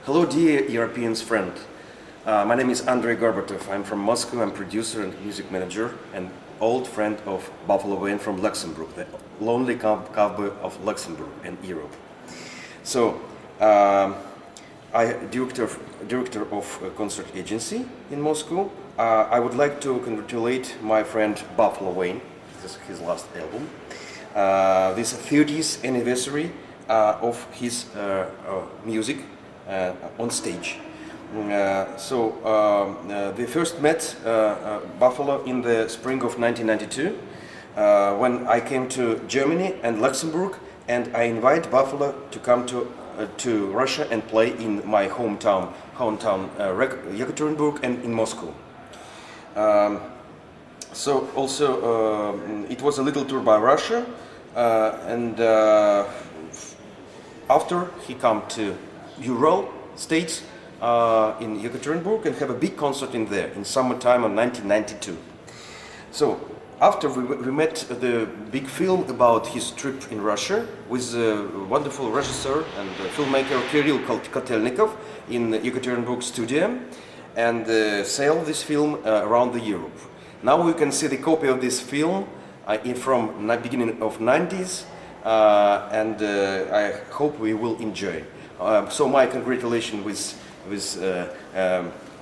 Hello, dear Europeans friend. My name is Andrei Gorbatov. I'm from Moscow. I'm producer and music manager and old friend of Bafфало Вёйн from Luxembourg, the lonely cowboy of Luxembourg and Europe. So, I director of a concert agency in Moscow. I would like to congratulate my friend Bafфало Вёйн. This is his last album. This 30th anniversary of his music on stage. We first met Bafфало in the spring of 1992 when I came to Germany and Luxembourg, and I invite Bafфало to come to Russia and play in my hometown Yekaterinburg and in Moscow. It was a little tour by Russia, and after he come to Ural States in Yekaterinburg and have a big concert in there in summertime of 1992. So after we met the big film about his trip in Russia with a wonderful regisseur and filmmaker Kirill Kotelnikov in Yekaterinburg studio, and sell this film around the Europe. Now you can see the copy of this film from the beginning of 90s, and I hope we will enjoy. So my congratulations with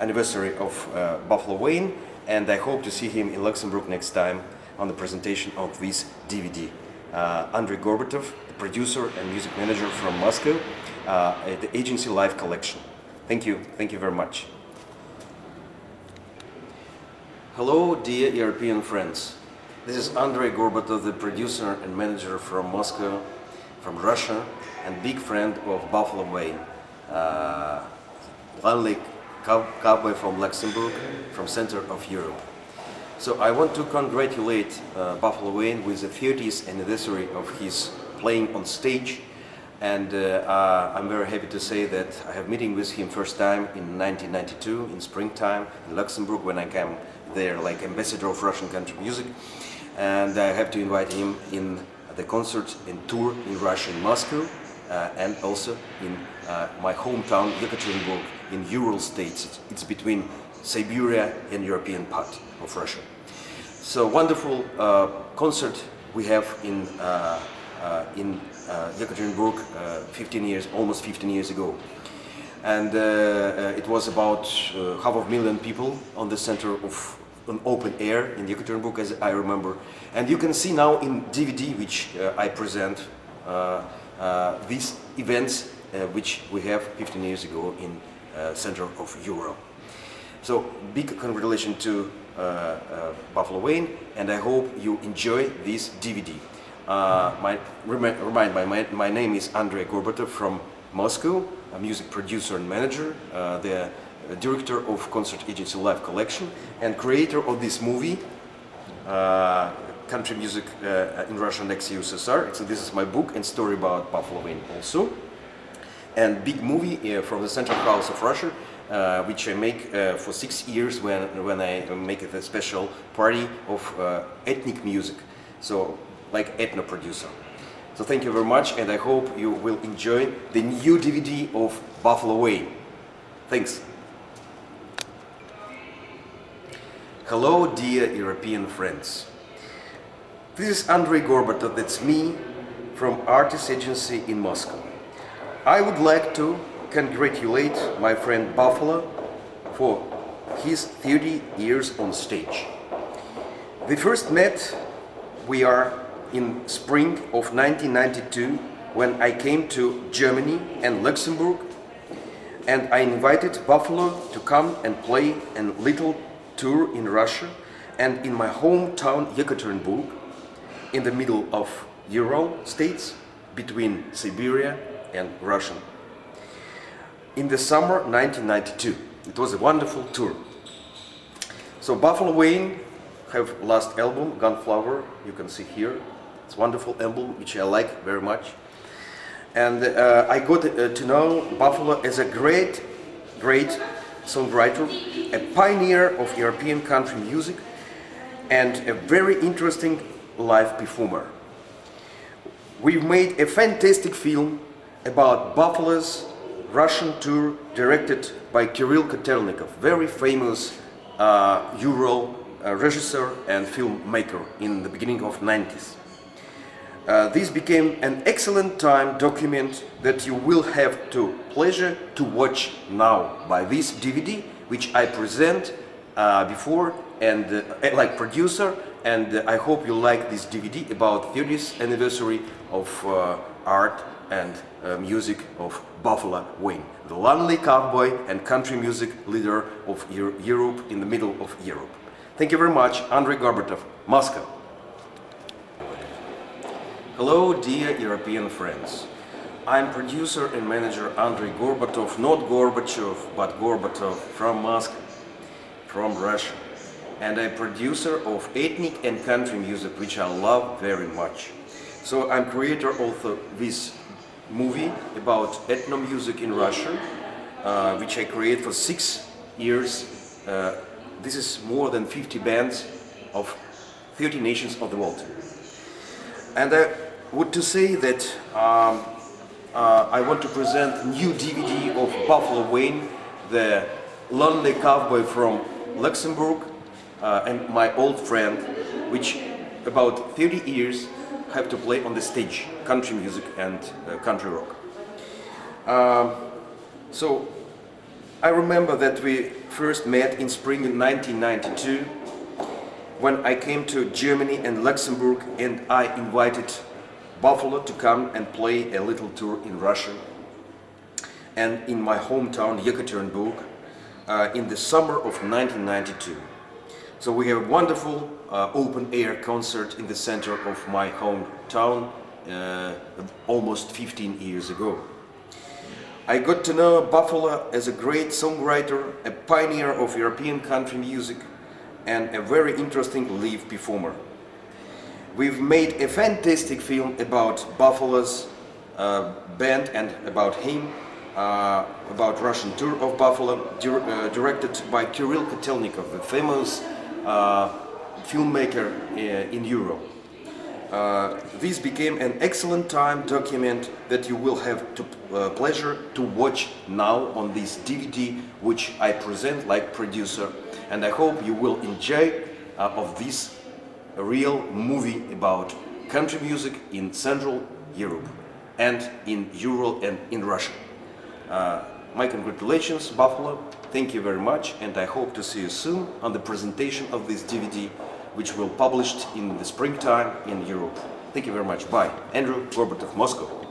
anniversary of Bafфало Вёйн, and I hope to see him in Luxembourg next time on the presentation of this DVD. Andrei Gorbatov, the producer and music manager from Moscow, at the agency Live Collection. Thank you very much. Hello, dear European friends. This is Andrei Gorbatov, the producer and manager from Moscow, from Russia, and big friend of Bafфало Вёйн, lonely cowboy from Luxembourg, from center of Europe. So I want to congratulate Bafфало Вёйн with the 30th anniversary of his playing on stage, and I'm very happy to say that I have meeting with him first time in 1992 in springtime in Luxembourg when I came there like ambassador of Russian country music, and I have to invite him in the concert and tour in Russia in Moscow, and also in my hometown Yekaterinburg in Ural States. It's between Siberia and European part of Russia. So wonderful concert we have in Yekaterinburg almost 15 years ago. And it was about 500,000 people on the center of an open air in Yekaterinburg, as I remember. And you can see now in DVD, which I present these events which we have 15 years ago in center of Europe. So big congratulations to Bafфало Вёйн, and I hope you enjoy this DVD. My name is Andrei Gorbatov from Moscow, a music producer and manager, the director of concert agency Live Collection, and creator of this movie, Country Music in Russian ex-USSR. So this is my book and story about Bafфало Вёйн also. And big movie from the Central House of Russia, which I make for 6 years when I make a special party of ethnic music, so like ethno producer. So thank you very much, and I hope you will enjoy the new DVD of Bafфало Вёйн. Thanks. Hello, dear European friends. This is Andrei Gorbatov, that's me, from artist agency in Moscow. I would like to congratulate my friend Bafфало for his 30 years on stage. We first met, we are in spring of 1992 when I came to Germany and Luxembourg, and I invited Bafфало to come and play a little tour in Russia and in my hometown Yekaterinburg, in the middle of Ural States, between Siberia and Russia. In the summer 1992, it was a wonderful tour. So Bafфало Вёйн have last album, Gunflower, you can see here. It's a wonderful album which I like very much. And I got to know Bafфало as a great songwriter, a pioneer of European country music, and a very interesting live performer. We made a fantastic film about Bafфalo's Russian tour directed by Kirill Kotelnikov, very famous Ural regisseur and filmmaker in the beginning of 90s. This became an excellent time document that you will have the pleasure to watch now by this DVD, which I present before and like producer, and I hope you like this DVD about 30th anniversary of art and music of Baffoło Wöyn, the lonely cowboy and country music leader of Europe in the middle of Europe. Thank you very much, Andrei Gorbatov, Moscow. Hello, dear European friends. I'm producer and manager Andrei Gorbatov, not Gorbachev, but Gorbatov from Moscow, from Russia. And I'm producer of ethnic and country music, which I love very much. So I'm creator of this movie about ethno music in Russia, which I created for 6 years. This is more than 50 bands of 30 nations of the world. And I would to say that I want to present new DVD of Baffoło Wöyn, the lonely cowboy from Luxembourg, and my old friend, which about 30 years have to play on the stage, country music and country rock. So I remember that we first met in spring in 1992 when I came to Germany and Luxembourg, and I invited Baffoło to come and play a little tour in Russia and in my hometown Yekaterinburg in the summer of 1992. So we have a wonderful open-air concert in the center of my hometown almost 15 years ago. I got to know Baffoło as a great songwriter, a pioneer of European country music, and a very interesting live performer. We've made a fantastic film about Baffalo's band and about him, about Russian tour of Baffoło, directed by Kirill Kotelnikov, the famous filmmaker in Europe. This became an excellent time document that you will have pleasure to watch now on this DVD, which I present like producer, and I hope you will enjoy of this real movie about country music in Central Europe and in Ural and in Russia. My congratulations, Baffoło. Thank you very much, and I hope to see you soon on the presentation of this DVD, which will be published in the springtime in Europe. Thank you very much. Bye. Andrew Gorbatov, Moscow.